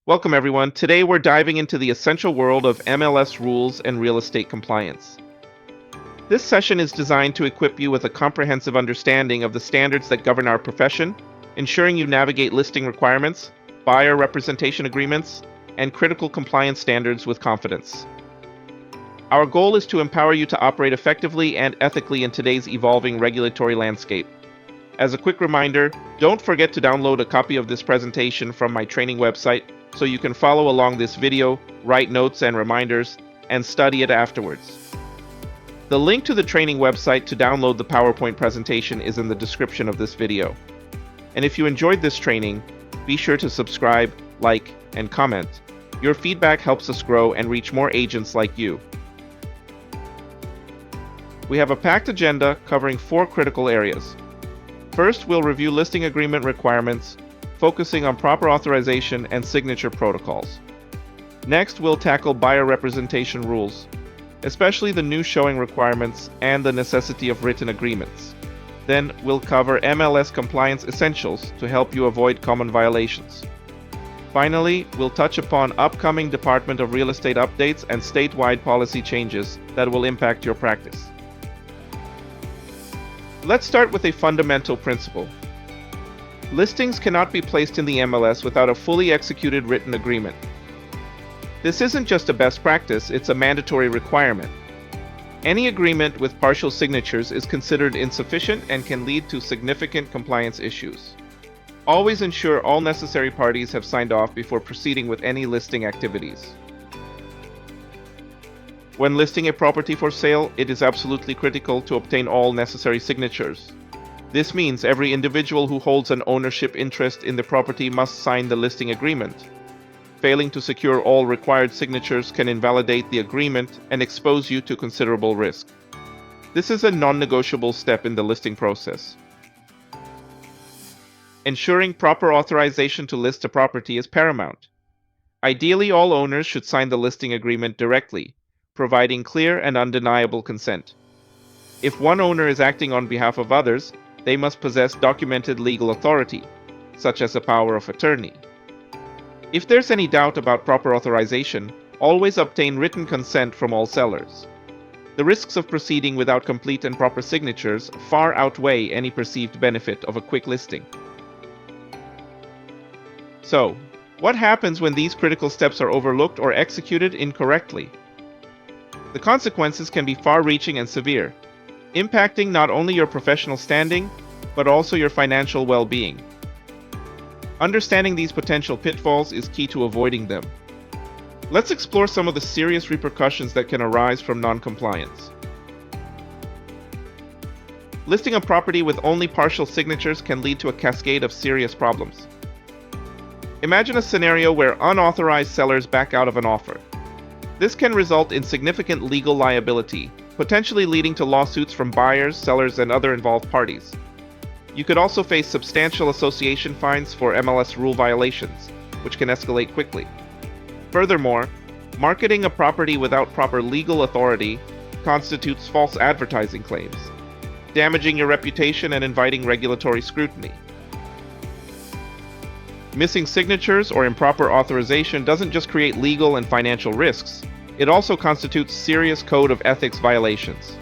Welcome, everyone. Today we're diving into the essential world of MLS rules and real estate compliance. This session is designed to equip you with a comprehensive understanding of the standards that govern our profession, ensuring you navigate listing requirements, buyer representation agreements, and critical compliance standards with confidence. Our goal is to empower you to operate effectively and ethically in today's evolving regulatory landscape. As a quick reminder, don't forget to download a copy of this presentation from my training website so you can follow along this video, write notes and reminders, and study it afterwards. The link to the training website to download the PowerPoint presentation is in the description of this video. And if you enjoyed this training, be sure to subscribe, like, and comment. Your feedback helps us grow and reach more agents like you. We have a packed agenda covering 4 critical areas. First, we'll review listing agreement requirements, focusing on proper authorization and signature protocols. Next, we'll tackle buyer representation rules, especially the new showing requirements and the necessity of written agreements. Then, we'll cover MLS compliance essentials to help you avoid common violations. Finally, we'll touch upon upcoming Department of Real Estate updates and statewide policy changes that will impact your practice. Let's start with a fundamental principle. Listings cannot be placed in the MLS without a fully executed written agreement. This isn't just a best practice, it's a mandatory requirement. Any agreement with partial signatures is considered insufficient and can lead to significant compliance issues. Always ensure all necessary parties have signed off before proceeding with any listing activities. When listing a property for sale, it is absolutely critical to obtain all necessary signatures. This means every individual who holds an ownership interest in the property must sign the listing agreement. Failing to secure all required signatures can invalidate the agreement and expose you to considerable risk. This is a non-negotiable step in the listing process. Ensuring proper authorization to list a property is paramount. Ideally, all owners should sign the listing agreement directly, providing clear and undeniable consent. If one owner is acting on behalf of others, they must possess documented legal authority, such as a power of attorney. If there's any doubt about proper authorization, always obtain written consent from all sellers. The risks of proceeding without complete and proper signatures far outweigh any perceived benefit of a quick listing. So, what happens when these critical steps are overlooked or executed incorrectly? The consequences can be far-reaching and severe, impacting not only your professional standing, but also your financial well-being. Understanding these potential pitfalls is key to avoiding them. Let's explore some of the serious repercussions that can arise from non-compliance. Listing a property with only partial signatures can lead to a cascade of serious problems. Imagine a scenario where unauthorized sellers back out of an offer. This can result in significant legal liability, potentially leading to lawsuits from buyers, sellers, and other involved parties. You could also face substantial association fines for MLS rule violations, which can escalate quickly. Furthermore, marketing a property without proper legal authority constitutes false advertising claims, damaging your reputation and inviting regulatory scrutiny. Missing signatures or improper authorization doesn't just create legal and financial risks, it also constitutes serious code of ethics violations.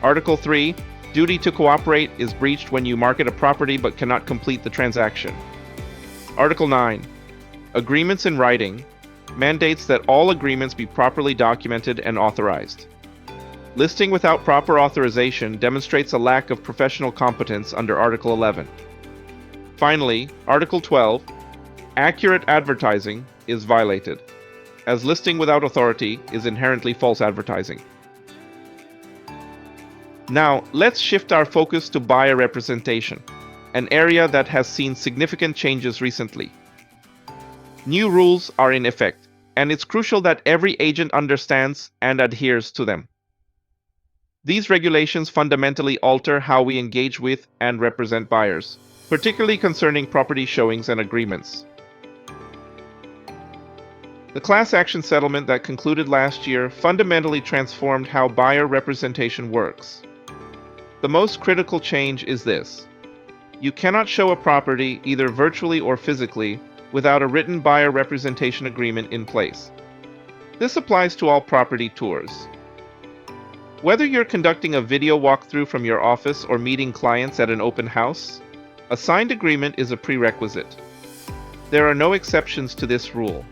Article 3, duty to cooperate is breached when you market a property but cannot complete the transaction. Article 9, agreements in writing, mandates that all agreements be properly documented and authorized. Listing without proper authorization demonstrates a lack of professional competence under Article 11. Finally, Article 12, accurate advertising is violated, as listing without authority is inherently false advertising. Now, let's shift our focus to buyer representation, an area that has seen significant changes recently. New rules are in effect, and it's crucial that every agent understands and adheres to them. These regulations fundamentally alter how we engage with and represent buyers, particularly concerning property showings and agreements. The class action settlement that concluded last year fundamentally transformed how buyer representation works. The most critical change is this: you cannot show a property, either virtually or physically, without a written buyer representation agreement in place. This applies to all property tours. Whether you're conducting a video walkthrough from your office or meeting clients at an open house, a signed agreement is a prerequisite. There are no exceptions to this rule.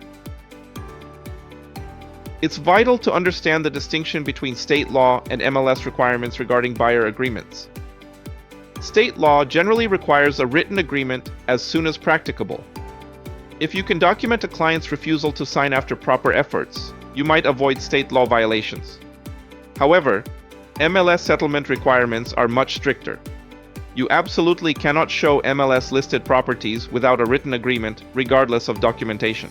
It's vital to understand the distinction between state law and MLS requirements regarding buyer agreements. State law generally requires a written agreement as soon as practicable. If you can document a client's refusal to sign after proper efforts, you might avoid state law violations. However, MLS settlement requirements are much stricter. You absolutely cannot show MLS-listed properties without a written agreement, regardless of documentation.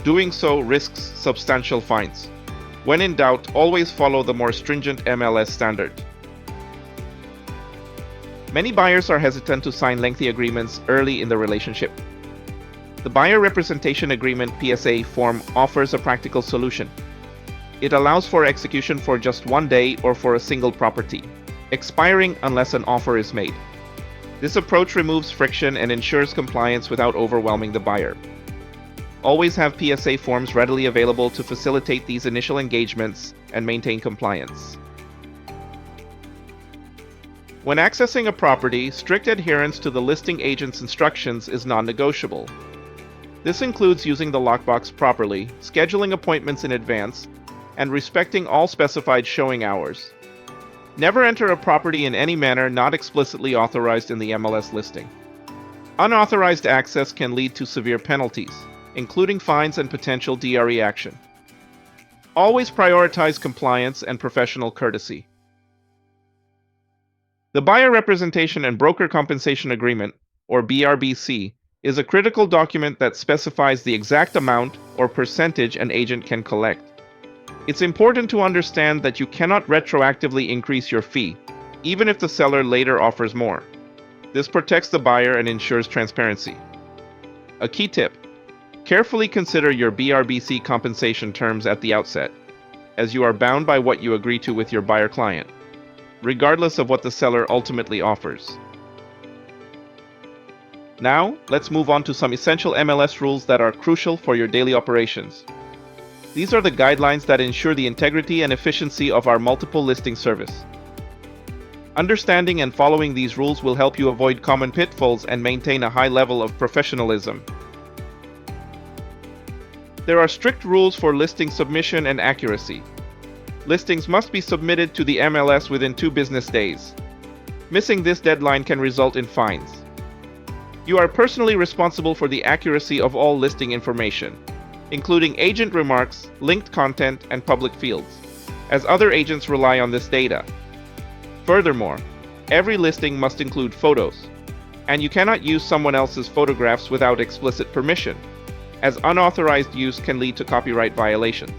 Doing so risks substantial fines. When in doubt, always follow the more stringent MLS standard. Many buyers are hesitant to sign lengthy agreements early in the relationship. The Buyer Representation Agreement (PSA) form offers a practical solution. It allows for execution for just one day or for a single property, expiring unless an offer is made. This approach removes friction and ensures compliance without overwhelming the buyer. Always have PSA forms readily available to facilitate these initial engagements and maintain compliance. When accessing a property, strict adherence to the listing agent's instructions is non-negotiable. This includes using the lockbox properly, scheduling appointments in advance, and respecting all specified showing hours. Never enter a property in any manner not explicitly authorized in the MLS listing. Unauthorized access can lead to severe penalties, including fines and potential DRE action. Always prioritize compliance and professional courtesy. The Buyer Representation and Broker Compensation Agreement, or BRBC, is a critical document that specifies the exact amount or percentage an agent can collect. It's important to understand that you cannot retroactively increase your fee, even if the seller later offers more. This protects the buyer and ensures transparency. A key tip: carefully consider your BRBC compensation terms at the outset, as you are bound by what you agree to with your buyer client, regardless of what the seller ultimately offers. Now, let's move on to some essential MLS rules that are crucial for your daily operations. These are the guidelines that ensure the integrity and efficiency of our multiple listing service. Understanding and following these rules will help you avoid common pitfalls and maintain a high level of professionalism. There are strict rules for listing submission and accuracy. Listings must be submitted to the MLS within 2 business days. Missing this deadline can result in fines. You are personally responsible for the accuracy of all listing information, including agent remarks, linked content, and public fields, as other agents rely on this data. Furthermore, every listing must include photos, and you cannot use someone else's photographs without explicit permission, as unauthorized use can lead to copyright violations.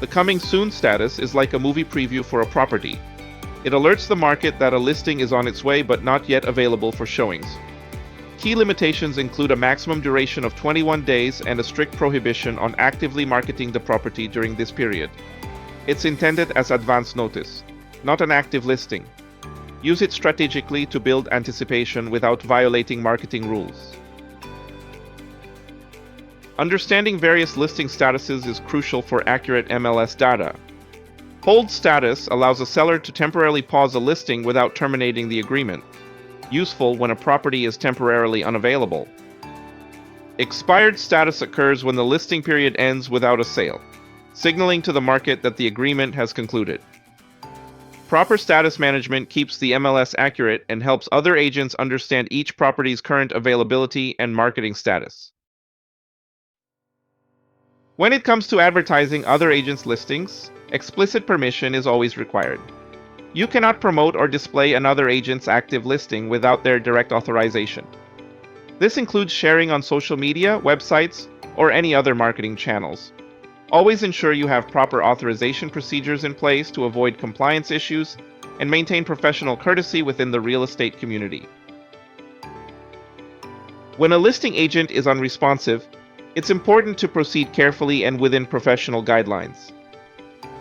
The Coming Soon status is like a movie preview for a property. It alerts the market that a listing is on its way but not yet available for showings. Key limitations include a maximum duration of 21 days and a strict prohibition on actively marketing the property during this period. It's intended as advance notice, not an active listing. Use it strategically to build anticipation without violating marketing rules. Understanding various listing statuses is crucial for accurate MLS data. Hold status allows a seller to temporarily pause a listing without terminating the agreement, useful when a property is temporarily unavailable. Expired status occurs when the listing period ends without a sale, signaling to the market that the agreement has concluded. Proper status management keeps the MLS accurate and helps other agents understand each property's current availability and marketing status. When it comes to advertising other agents' listings, explicit permission is always required. You cannot promote or display another agent's active listing without their direct authorization. This includes sharing on social media, websites, or any other marketing channels. Always ensure you have proper authorization procedures in place to avoid compliance issues and maintain professional courtesy within the real estate community. When a listing agent is unresponsive, it's important to proceed carefully and within professional guidelines.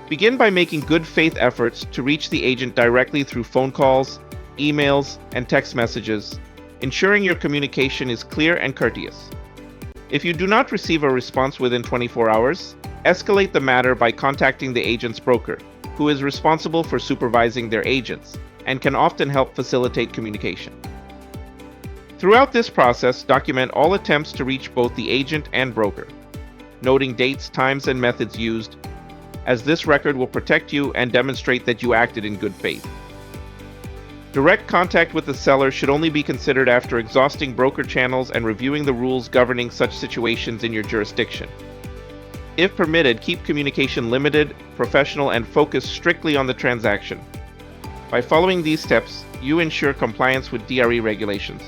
Begin by making good faith efforts to reach the agent directly through phone calls, emails, and text messages, ensuring your communication is clear and courteous. If you do not receive a response within 24 hours, escalate the matter by contacting the agent's broker, who is responsible for supervising their agents and can often help facilitate communication. Throughout this process, document all attempts to reach both the agent and broker, noting dates, times, and methods used, as this record will protect you and demonstrate that you acted in good faith. Direct contact with the seller should only be considered after exhausting broker channels and reviewing the rules governing such situations in your jurisdiction. If permitted, keep communication limited, professional, and focus strictly on the transaction. By following these steps, you ensure compliance with DRE regulations.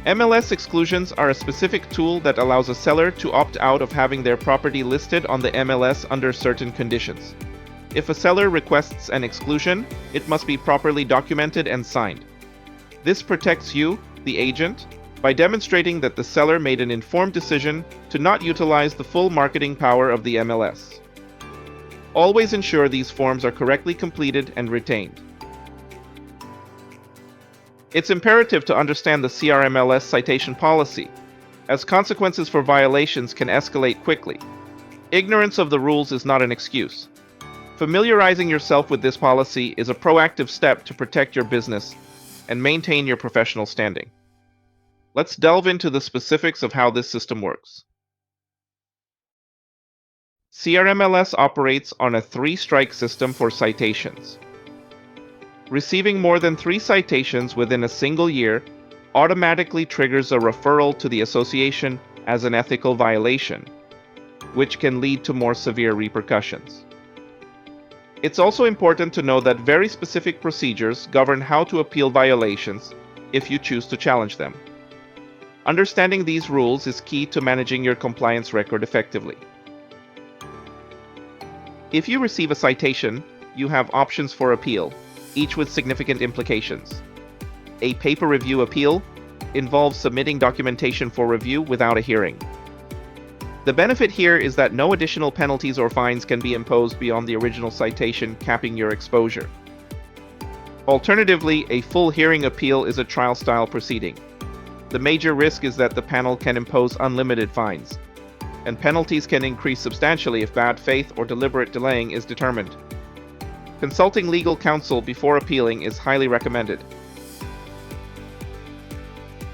MLS exclusions are a specific tool that allows a seller to opt out of having their property listed on the MLS under certain conditions. If a seller requests an exclusion, it must be properly documented and signed. This protects you, the agent, by demonstrating that the seller made an informed decision to not utilize the full marketing power of the MLS. Always ensure these forms are correctly completed and retained. It's imperative to understand the CRMLS citation policy, as consequences for violations can escalate quickly. Ignorance of the rules is not an excuse. Familiarizing yourself with this policy is a proactive step to protect your business and maintain your professional standing. Let's delve into the specifics of how this system works. CRMLS operates on a 3-strike system for citations. Receiving more than 3 citations within a single year automatically triggers a referral to the association as an ethical violation, which can lead to more severe repercussions. It's also important to know that very specific procedures govern how to appeal violations if you choose to challenge them. Understanding these rules is key to managing your compliance record effectively. If you receive a citation, you have options for appeal, each with significant implications. A paper review appeal involves submitting documentation for review without a hearing. The benefit here is that no additional penalties or fines can be imposed beyond the original citation, capping your exposure. Alternatively, a full hearing appeal is a trial-style proceeding. The major risk is that the panel can impose unlimited fines, and penalties can increase substantially if bad faith or deliberate delaying is determined. Consulting legal counsel before appealing is highly recommended.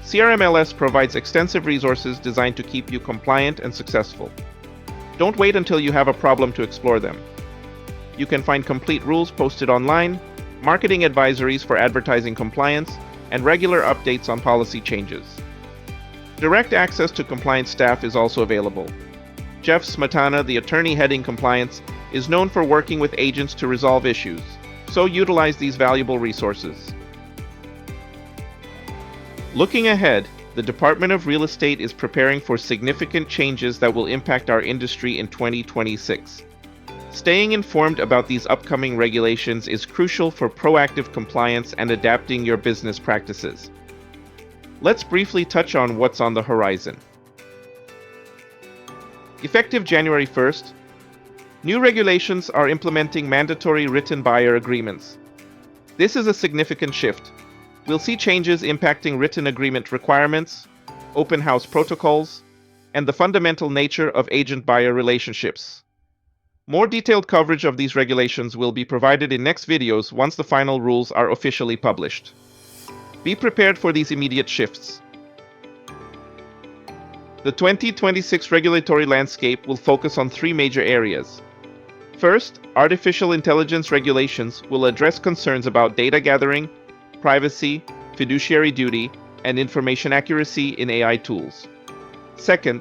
CRMLS provides extensive resources designed to keep you compliant and successful. Don't wait until you have a problem to explore them. You can find complete rules posted online, marketing advisories for advertising compliance, and regular updates on policy changes. Direct access to compliance staff is also available. Jeff Smetana, the attorney heading compliance, is known for working with agents to resolve issues, so utilize these valuable resources. Looking ahead, the Department of Real Estate is preparing for significant changes that will impact our industry in 2026. Staying informed about these upcoming regulations is crucial for proactive compliance and adapting your business practices. Let's briefly touch on what's on the horizon. Effective January 1st, new regulations are implementing mandatory written buyer agreements. This is a significant shift. We'll see changes impacting written agreement requirements, open house protocols, and the fundamental nature of agent-buyer relationships. More detailed coverage of these regulations will be provided in next videos once the final rules are officially published. Be prepared for these immediate shifts. The 2026 regulatory landscape will focus on 3 major areas. First, artificial intelligence regulations will address concerns about data gathering, privacy, fiduciary duty, and information accuracy in AI tools. Second,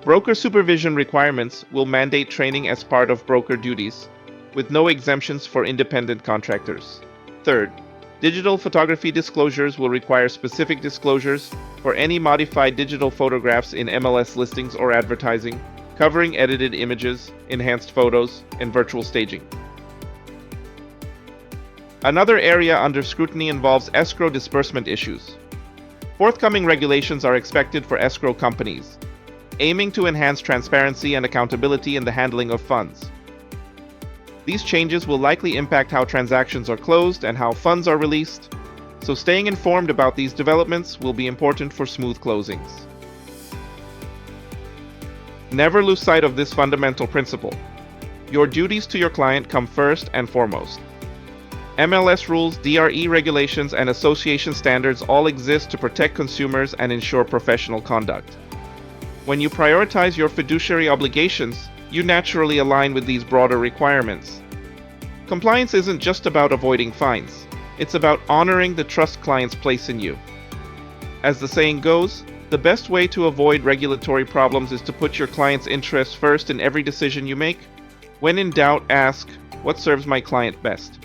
broker supervision requirements will mandate training as part of broker duties, with no exemptions for independent contractors. Third, digital photography disclosures will require specific disclosures for any modified digital photographs in MLS listings or advertising, covering edited images, enhanced photos, and virtual staging. Another area under scrutiny involves escrow disbursement issues. Forthcoming regulations are expected for escrow companies, aiming to enhance transparency and accountability in the handling of funds. These changes will likely impact how transactions are closed and how funds are released, so staying informed about these developments will be important for smooth closings. Never lose sight of this fundamental principle. Your duties to your client come first and foremost. MLS rules, DRE regulations, and association standards all exist to protect consumers and ensure professional conduct. When you prioritize your fiduciary obligations, you naturally align with these broader requirements. Compliance isn't just about avoiding fines. It's about honoring the trust clients place in you. As the saying goes, the best way to avoid regulatory problems is to put your client's interests first in every decision you make. When in doubt, ask, what serves my client best?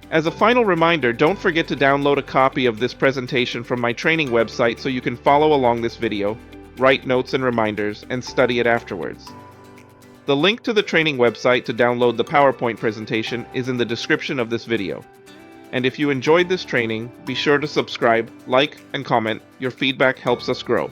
As a final reminder, don't forget to download a copy of this presentation from my training website so you can follow along this video, write notes and reminders, and study it afterwards. The link to the training website to download the PowerPoint presentation is in the description of this video. And if you enjoyed this training, be sure to subscribe, like, and comment. Your feedback helps us grow.